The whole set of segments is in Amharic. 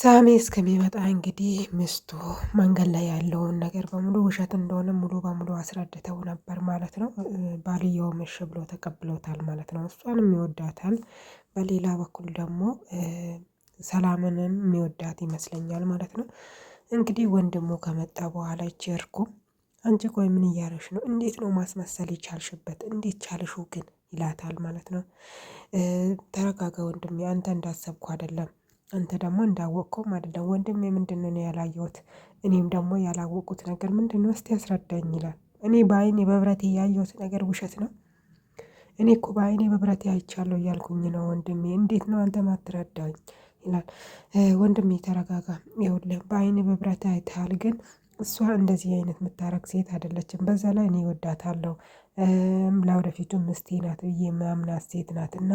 ሳሚ እስከሚመጣ እንግዲህ ሚስቱ መንገድ ላይ ያለውን ነገር በሙሉ ውሸት እንደሆነ ሙሉ በሙሉ አስረድተው ነበር ማለት ነው። ባልየውም እሺ ብሎ ተቀብሎታል ማለት ነው። እሷንም ይወዳታል። በሌላ በኩል ደግሞ ሰላምንም የሚወዳት ይመስለኛል ማለት ነው። እንግዲህ ወንድሙ ከመጣ በኋላ ይቸርኩ አንቺ ቆይ ምን እያለሽ ነው? እንዴት ነው ማስመሰል የቻልሽበት? እንዴት ቻልሽው ግን ይላታል ማለት ነው። ተረጋጋ ወንድሜ፣ አንተ እንዳሰብኩ አይደለም፣ አንተ ደግሞ እንዳወቅከውም አይደለም። ወንድሜ ምንድነው ነው ያላየሁት? እኔም ደግሞ ያላወቁት ነገር ምንድነው? እስቲ ያስረዳኝ ይላል። እኔ በአይኔ በብረቴ ያየሁት ነገር ውሸት ነው? እኔ እኮ በአይኔ በብረቴ አይቻለሁ እያልኩኝ ነው ወንድሜ፣ እንዴት ነው አንተ ማትረዳኝ ይላል። ወንድሜ ተረጋጋ፣ ይኸውልህ በአይኔ በብረቴ አይተሃል፣ ግን እሷ እንደዚህ አይነት የምታረግ ሴት አይደለችም። በዛ ላይ እኔ እወዳታለሁ፣ ለወደፊቱ ምስቴ ናት ብዬ ማምናት ሴት ናት። እና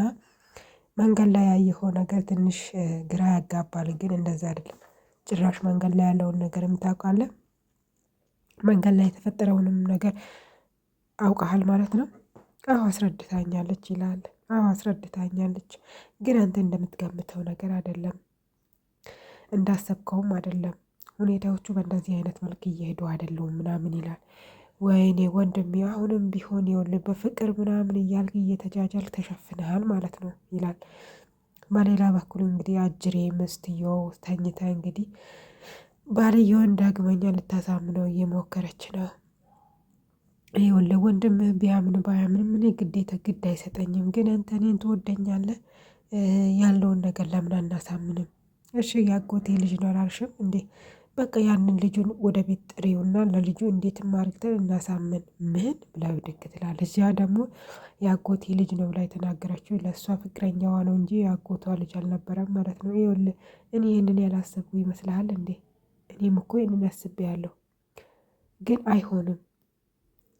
መንገድ ላይ ያየኸው ነገር ትንሽ ግራ ያጋባል፣ ግን እንደዛ አይደለም። ጭራሽ መንገድ ላይ ያለውን ነገርም ታውቃለህ? መንገድ ላይ የተፈጠረውንም ነገር አውቀሃል ማለት ነው? አዎ አስረድታኛለች ይላል። አዎ አስረድታኛለች፣ ግን አንተ እንደምትገምተው ነገር አይደለም፣ እንዳሰብከውም አይደለም። ሁኔታዎቹ በእንደዚህ አይነት መልክ እየሄዱ አይደሉም ምናምን ይላል። ወይኔ ወንድሜ አሁንም ቢሆን ይኸውልህ በፍቅር ምናምን እያልክ እየተጃጃልክ ተሸፍነሃል ማለት ነው ይላል። በሌላ በኩል እንግዲህ አጅሬ ምስትየው ተኝታ እንግዲህ ባልየውን ዳግመኛ ልታሳምነው እየሞከረች ነው። ይኸውልህ ወንድምህ ቢያምን ባያምንም እኔ ግዴታ ግድ አይሰጠኝም፣ ግን አንተ እኔን ትወደኛለህ? ያለውን ነገር ለምን አናሳምንም? እሺ ያጎቴ ልጅ ነው አላልሽም እንዴ? በቃ ያንን ልጁን ወደ ቤት ጥሪውና ለልጁ እንዴት ማርግተን እናሳምን። ምን ብላ ብድግ ትላለች። ያ ደግሞ የአጎቴ ልጅ ነው ብላ የተናገረችው ለእሷ ፍቅረኛዋ ነው እንጂ የአጎቷ ልጅ አልነበረም ማለት ነው። ይኸውልህ እኔ ይህንን ያላሰብኩ ይመስልሃል እንዴ? እኔም እኮ ይህንን አስቤያለሁ፣ ግን አይሆንም።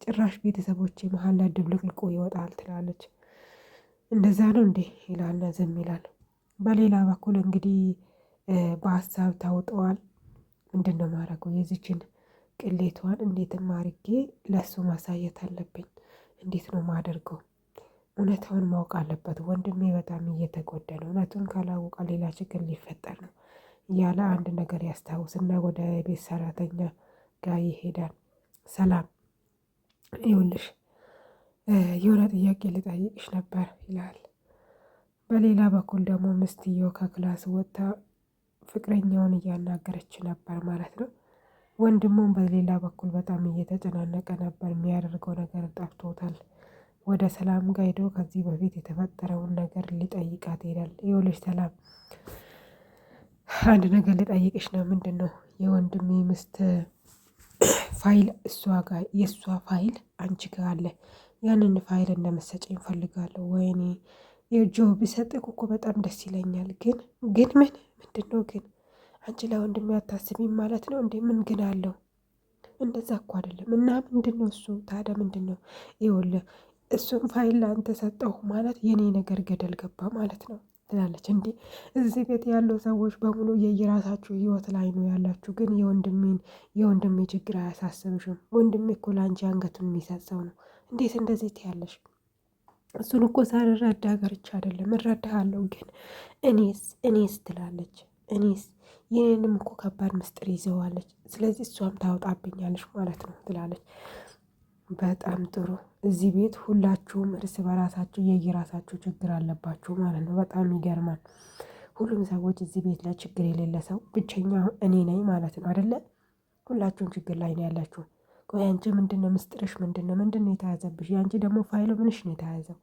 ጭራሽ ቤተሰቦቼ መሀል ላይ ድብልቅልቁ ይወጣል ትላለች። እንደዛ ነው እንዴ ይላል፣ ዝም ይላል። በሌላ በኩል እንግዲህ በሀሳብ ታውጠዋል። ምንድን ነው ማድረገው? የዚችን ቅሌቷን እንዴትም አድርጌ ለሱ ማሳየት አለብኝ። እንዴት ነው ማደርገው? እውነታውን ማወቅ አለበት። ወንድሜ በጣም እየተጎዳ ነው። እውነቱን ካላወቀ ሌላ ችግር ሊፈጠር ነው እያለ አንድ ነገር ያስታውስና ወደ ቤት ሰራተኛ ጋር ይሄዳል። ሰላም ይኸውልሽ የሆነ ጥያቄ ልጠይቅሽ ነበር ይላል። በሌላ በኩል ደግሞ ምስትየው ከክላስ ወጥታ ፍቅረኛውን እያናገረች ነበር ማለት ነው። ወንድሙም በሌላ በኩል በጣም እየተጨናነቀ ነበር። የሚያደርገው ነገር ጠፍቶታል። ወደ ሰላም ጋር ሄዶ ከዚህ በፊት የተፈጠረውን ነገር ሊጠይቃት ይሄዳል። ይኸውልሽ ሰላም አንድ ነገር ልጠይቅሽ ነው። ምንድን ነው? የወንድሜ ሚስት ፋይል እሷ ጋር የእሷ ፋይል አንቺ ጋር አለ። ያንን ፋይል እንደምትሰጪኝ እፈልጋለሁ። ወይኔ የጆ ቢሰጥቅ እኮ በጣም ደስ ይለኛል። ግን ምንድን ነው ግን? አንቺ ለወንድሜ አታስቢም ማለት ነው እንዴ? ምን ግን አለው? እንደዛ እኮ አይደለም። እና ምንድን ነው እሱ ታዲያ ምንድን ነው? ይኸውልህ እሱም ፋይል ለአንተ ሰጠሁ ማለት የኔ ነገር ገደል ገባ ማለት ነው ትላለች። እንዴ እዚህ ቤት ያለው ሰዎች በሙሉ የየራሳችሁ ህይወት ላይ ነው ያላችሁ፣ ግን የወንድሜ ችግር አያሳስብሽም? ወንድሜ እኮ ለአንቺ አንገቱን የሚሰጥ ሰው ነው። እንዴት እንደዚህ ትያለሽ? እሱን እኮ ሳልረዳ ቀርቼ አይደለም፣ እረዳሃለሁ። ግን እኔስ ትላለች። እኔስ ይህንም እኮ ከባድ ምስጢር ይዘዋለች። ስለዚህ እሷም ታወጣብኛለች ማለት ነው ትላለች። በጣም ጥሩ። እዚህ ቤት ሁላችሁም እርስ በራሳችሁ የየራሳችሁ ችግር አለባችሁ ማለት ነው። በጣም ይገርማል። ሁሉም ሰዎች እዚህ ቤት ላይ ችግር የሌለ ሰው ብቸኛ እኔ ነኝ ማለት ነው አይደለ? ሁላችሁም ችግር ላይ ነው ያላችሁ። ቆይ አንቺ ምንድነው ምስጢርሽ? ምንድነው የተያዘብሽ? የአንቺ ደግሞ ፋይሉ ምንሽ ነው የተያዘው?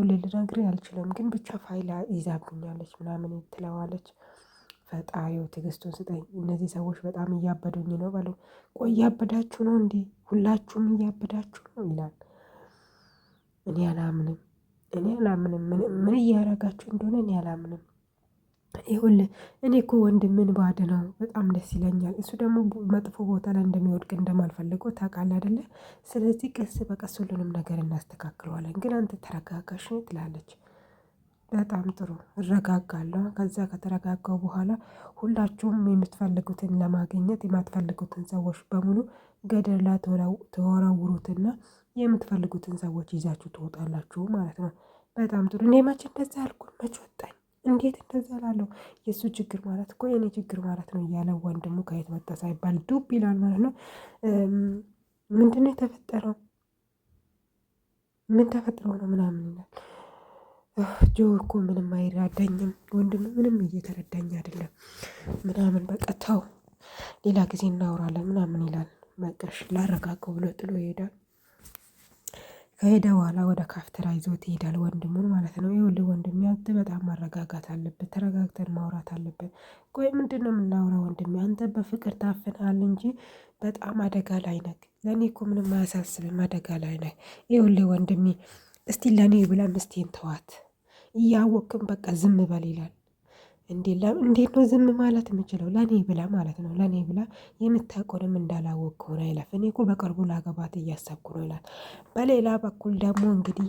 ልነግርህ አልችልም፣ ግን ብቻ ፋይል ይዛብኛለች ምናምን ትለዋለች። ፈጣሪው ትዕግስቱን ስጠኝ። እነዚህ ሰዎች በጣም እያበዱኝ ነው በለው። ቆይ እያበዳችሁ ነው እንዴ? ሁላችሁም እያበዳችሁ ነው ይላል። እኔ አላምንም። ምን እያረጋችሁ እንደሆነ እኔ አላምንም። ይኸውልህ እኔ እኮ ወንድምን ባድነው በጣም ደስ ይለኛል። እሱ ደግሞ መጥፎ ቦታ ላይ እንደሚወድቅ እንደማልፈልገው ታውቃለህ አይደለ? ስለዚህ ቀስ በቀስ ሁሉንም ነገር እናስተካክለዋለን። ግን አንተ ተረጋጋሽ ትላለች። በጣም ጥሩ እረጋጋለሁ። ከዛ ከተረጋጋው በኋላ ሁላችሁም የምትፈልጉትን ለማግኘት የማትፈልጉትን ሰዎች በሙሉ ገደል ላይ ተወረውሩትና የምትፈልጉትን ሰዎች ይዛችሁ ትወጣላችሁ ማለት ነው። በጣም ጥሩ። እኔ መቼ እንደዛ አልኩኝ? መቼ ወጣኝ? እንዴት እንደዛ ላለው የእሱ ችግር ማለት እኮ የኔ ችግር ማለት ነው እያለ ወንድሙ ከየት መጣ ሳይባል ዱብ ይላል ማለት ነው። ምንድነው የተፈጠረው? ምን ተፈጥሮ ነው ምናምን ይላል። ጆ እኮ ምንም አይረዳኝም፣ ወንድም ምንም እየተረዳኝ አይደለም ምናምን፣ በቃ ተው ሌላ ጊዜ እናወራለን ምናምን ይላል። በቃሽ ላረጋጋው ብሎ ጥሎ ይሄዳል። ከሄደ በኋላ ወደ ካፍተራ ይዞት ይሄዳል ወንድሙን ማለት ነው። ይኸውልህ ወንድሜ አንተ በጣም ማረጋጋት አለብን፣ ተረጋግተን ማውራት አለብን። ቆይ ምንድን ነው የምናወራው ወንድሜ? አንተ በፍቅር ታፍናል እንጂ በጣም አደጋ ላይ ነህ። ለእኔ እኮ ምንም አያሳስብም፣ አደጋ ላይ ነህ። ይኸውልህ ወንድሜ እስቲ ለእኔ ብለህ ሚስቴን ተዋት፣ እያወቅም በቃ ዝም በል ይላል። እንዴት ነው ዝም ማለት የምችለው? ለእኔ ብላ ማለት ነው። ለእኔ ብላ የምታውቀውንም እንዳላወቅ ሆነ ይለፍ። እኔ እኮ በቅርቡ ላገባት እያሰብኩ ነው ይላል። በሌላ በኩል ደግሞ እንግዲህ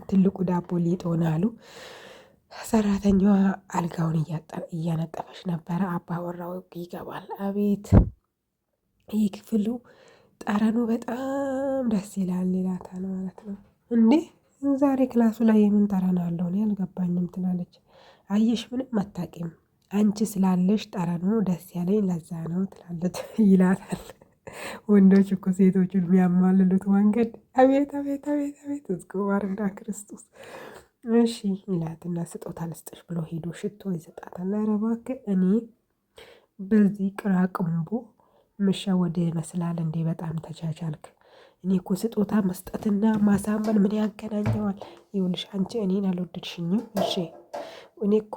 ትልቁ ዳቦ ሊጥ ሆነ አሉ። ሰራተኛዋ አልጋውን እያነጠፈች ነበረ። አባወራው ይገባል። አቤት ይህ ክፍሉ ጠረኑ በጣም ደስ ይላል ይላታል ማለት ነው። እንዴ ዛሬ ክላሱ ላይ የምን ጠረን አለው? እኔ አልገባኝም ትላለች። አየሽ ምንም አታውቂም፣ አንቺ ስላለሽ ጠረኑ ደስ ያለኝ ለዛ ነው ትላለች ይላታል። ወንዶች እኮ ሴቶቹን የሚያማልሉት መንገድ አቤት አቤት አቤት አቤት እዝጎባርና ክርስቶስ። እሺ ይላትና ስጦታ ልስጥሽ ብሎ ሄዶ ሽቶ ይሰጣታል። ኧረ እባክህ እኔ በዚህ ቅራቅንቦ ምሸወድ ይመስላል እንዴ? በጣም ተቻቻልክ። እኔ እኮ ስጦታ መስጠትና ማሳመን ምን ያገናኘዋል? ይኸውልሽ አንቺ እኔን አልወደድሽኝም። እሺ እኔ እኮ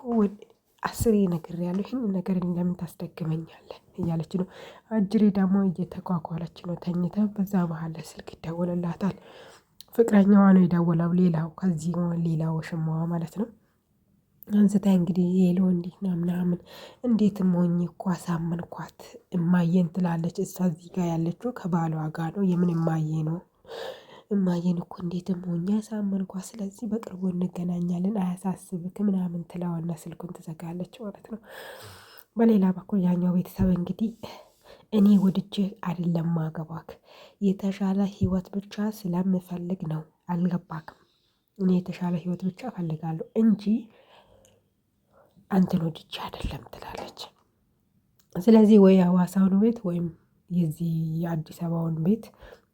አስሬ ነግሬያለሁ፣ ይህን ነገር ለምን ታስደግመኛለህ እያለች ነው። አጅሬ ደግሞ እየተኳኳለች ነው ተኝታ። በዛ መሀል ስልክ ይደወልላታል። ፍቅረኛዋ ነው የደወለው፣ ሌላው ከዚህ ሌላው ሽማዋ ማለት ነው። አንስታ እንግዲህ ሄሎ እንዴት ነው ምናምን፣ እንዴት ሞኝ እኮ አሳመንኳት እማዬን ትላለች። እሷ እዚህ ጋር ያለችው ከባሏ ጋር ነው። የምን እማዬ ነው? እማዬን እኮ እንዴት ሞኝ አሳመንኳት፣ ስለዚህ በቅርቡ እንገናኛለን አያሳስብክ ምናምን ትለዋና ስልኩን ትዘጋለች ማለት ነው። በሌላ በኩል ያኛው ቤተሰብ እንግዲህ እኔ ወድጄ አይደለም ማገባክ፣ የተሻለ ህይወት ብቻ ስለምፈልግ ነው። አልገባክም? እኔ የተሻለ ህይወት ብቻ እፈልጋለሁ እንጂ አንተን ወድጄ አይደለም ትላለች። ስለዚህ ወይ የሐዋሳውን ቤት ወይም የዚህ የአዲስ አበባውን ቤት፣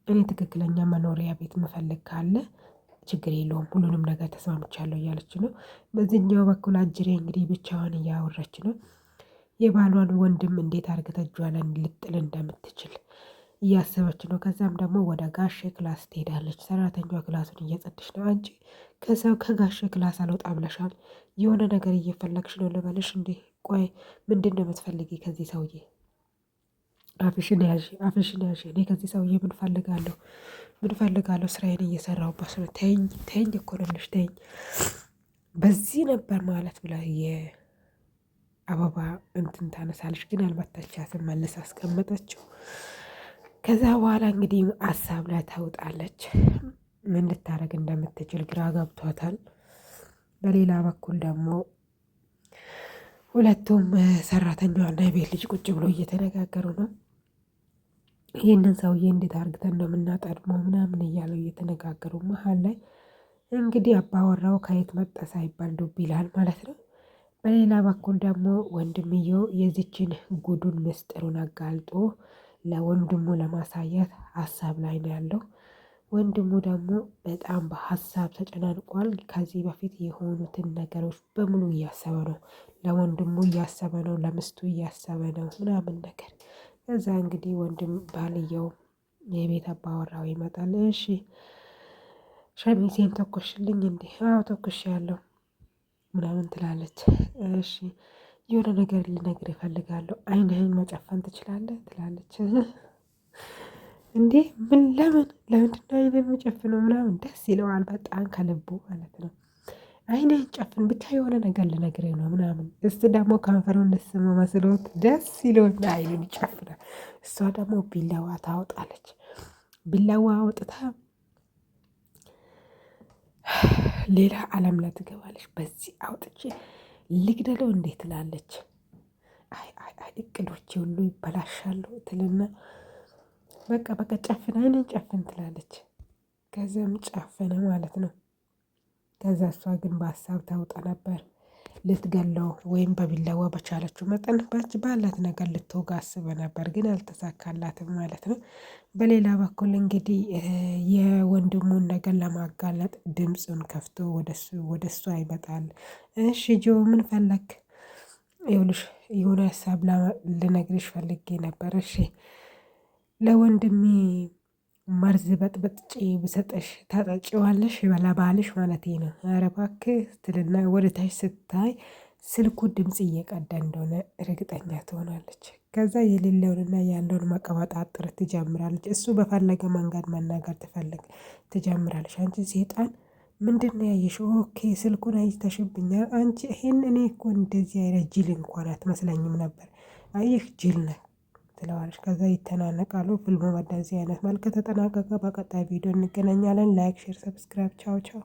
እኔ ትክክለኛ መኖሪያ ቤት መፈለግ ካለ ችግር የለውም፣ ሁሉንም ነገር ተስማምቻለሁ እያለች ነው። በዚህኛው በኩል አጅሬ እንግዲህ ብቻዋን እያወራች ነው። የባሏን ወንድም እንዴት አርግታ እጇን ልጥል እንደምትችል እያሰበች ነው። ከዛም ደግሞ ወደ ጋሼ ክላስ ትሄዳለች። ሰራተኛዋ ክላሱን እየጸድሽ ነው። አንቺ ከሰው ከጋሼ ክላስ አልወጣ ብለሻል፣ የሆነ ነገር እየፈለግሽ ነው ልበልሽ እንዴ? ቆይ ምንድን ነው የምትፈልጊ ከዚህ ሰውዬ? አፍሽን ያዥ፣ አፍሽን ያዥ። እኔ ከዚህ ሰውዬ ምን ፈልጋለሁ? ስራዬን እየሰራሁበት ነው። ተይኝ፣ ተይኝ እኮ ነው የምልሽ፣ ተይኝ። በዚህ ነበር ማለት ብላ የአበባ እንትን ታነሳለች፣ ግን አልመታቻትም፣ መልስ አስቀመጠችው። ከዛ በኋላ እንግዲህ ሀሳብ ላይ ታውጣለች። ምን ልታደርግ እንደምትችል ግራ ገብቷታል። በሌላ በኩል ደግሞ ሁለቱም ሰራተኛዋና የቤት ልጅ ቁጭ ብሎ እየተነጋገሩ ነው። ይህንን ሰውዬ እንዴት አርግተን ነው የምናጠድመው ምናምን እያለው እየተነጋገሩ መሀል ላይ እንግዲህ አባወራው ከየት መጣ ሳይባል ዱብ ይላል ማለት ነው። በሌላ በኩል ደግሞ ወንድምየው የዚችን ጉዱን ምስጢሩን አጋልጦ ለወንድሙ ለማሳየት ሀሳብ ላይ ነው ያለው። ወንድሙ ደግሞ በጣም በሀሳብ ተጨናንቋል። ከዚህ በፊት የሆኑትን ነገሮች በሙሉ እያሰበ ነው። ለወንድሙ እያሰበ ነው፣ ለምስቱ እያሰበ ነው ምናምን ነገር። ከዛ እንግዲህ ወንድም ባልየው የቤት አባወራው ይመጣል። እሺ ሸሚዜን ተኮሽልኝ እንዴ? አዎ ተኮሽ ያለው ምናምን ትላለች። እሺ የሆነ ነገር ልነግር እፈልጋለሁ፣ አይንህን መጨፈን ትችላለህ ትላለች። እንዴ ምን ለምንድነው አይንን የምጨፍነው ምናምን ደስ ይለዋል በጣም ከልቡ ማለት ነው። አይንህን ጨፍን ብቻ የሆነ ነገር ልነግርህ ነው ምናምን። እሱ ደግሞ ከንፈሩን ልስም መስሎት ደስ ይለውና አይኑን ይጨፍናል። እሷ ደግሞ ቢላዋ ታወጣለች። ቢላዋ አውጥታ ሌላ ዓለም ላይ ትገባለች። በዚህ አውጥቼ ልግደለው እንዴት ትላለች። አይ እቅዶቼ ሁሉ ይበላሻሉ ትልና በቃ ጨፍን፣ አይንን ጨፍን ትላለች። ከዚያም ጨፈነ ማለት ነው። ከዛ እሷ ግን በሀሳብ ታውጣ ነበር። ልትገለው ወይም በቢላዋ በቻለችው መጠን ባላት ነገር ልትወጋ አስበ ነበር፣ ግን አልተሳካላትም ማለት ነው። በሌላ በኩል እንግዲህ የወንድሙን ነገር ለማጋለጥ ድምፁን ከፍቶ ወደ እሷ ይመጣል። እሺ ጆ ምን ፈለግ? ይኸውልሽ የሆነ ሀሳብ ልነግርሽ ፈልጌ ነበር። እሺ ለወንድሜ መርዝ በጥብጬ ብሰጠሽ ታጠጪዋለሽ? ለባልሽ ማለቴ ነው። ኧረ እባክህ ስትልና ወደ ታች ስታይ ስልኩ ድምጽ እየቀዳ እንደሆነ እርግጠኛ ትሆናለች። ከዛ የሌለውንና ያለውን መቀባጣጠር ትጀምራለች። እሱ በፈለገ መንገድ መናገር ትጀምራለች። አንቺ ሴጣን ምንድነው ያየሽው? ኦኬ ስልኩን አይተሽብኛል አንቺ። ይሄን እኔ እኮ እንደዚህ አይነት ጅል እንኳን አትመስለኝም ነበር። አየህ ጅል ነህ ትለዋለች። ከዛ ይተናነቃሉ። ፊልሙ በእንደዚህ አይነት መልክ ተጠናቀቀ። በቀጣይ ቪዲዮ እንገናኛለን። ላይክ፣ ሼር፣ ሰብስክራይብ። ቻው ቻው።